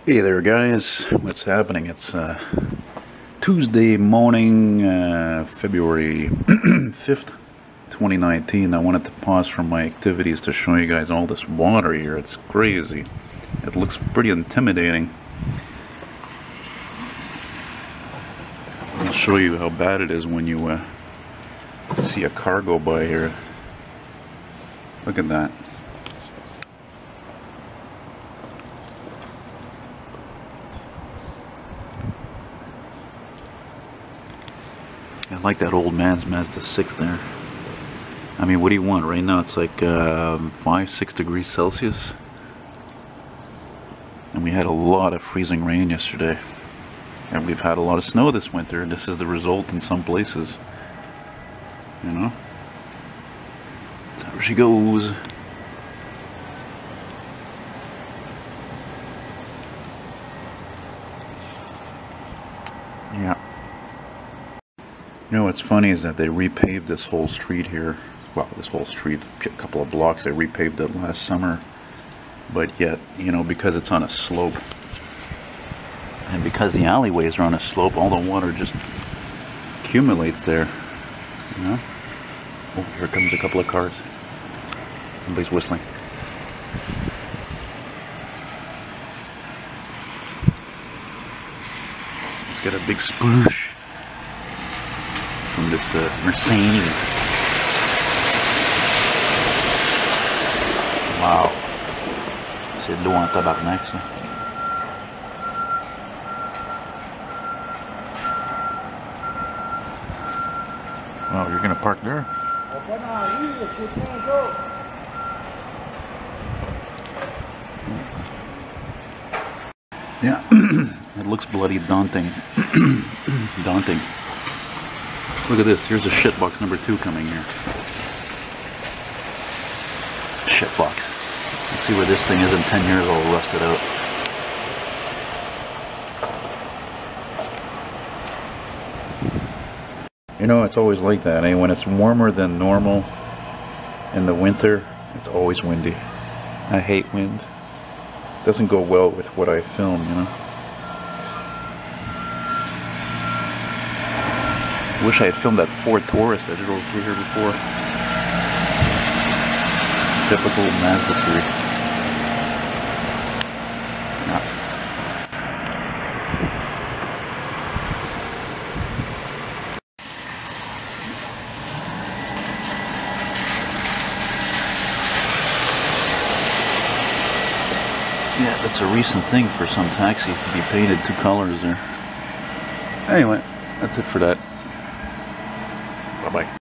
Hey there guys, what's happening? It's Tuesday morning, February 5th, 2019. I wanted to pause from my activities to show you guys all this water here. It's crazy. It looks pretty intimidating. I'll show you how bad it is when you see a car go by here. Look at that. I like that old man's Mazda 6 there. I mean, what do you want? Right now it's like 5-6 degrees Celsius. And we had a lot of freezing rain yesterday. And we've had a lot of snow this winter, and this is the result in some places. You know? That's how she goes. Yeah. You know what's funny is that they repaved this whole street here. Well, this whole street, a couple of blocks, they repaved it last summer. But yet, you know, because it's on a slope, and because the alleyways are on a slope, all the water just accumulates there. You know? Oh, here comes a couple of cars. Somebody's whistling. It's got a big sploosh from this Mercedes. Wow. C'est de l'eau en tabarnak, ça. Wow, you're gonna park there? Yeah, it looks bloody daunting. Daunting. Look at this, here's a shitbox number 2 coming here. Shitbox. Let's see where this thing is in 10 years, all rusted out. You know, it's always like that, eh? When it's warmer than normal in the winter, it's always windy. I hate wind. It doesn't go well with what I film, you know? Wish I had filmed that Ford Taurus that drove through here before. Typical Mazda 3. Yeah. Yeah, that's a recent thing for some taxis to be painted 2 colors there. Anyway, that's it for that. Bye-bye.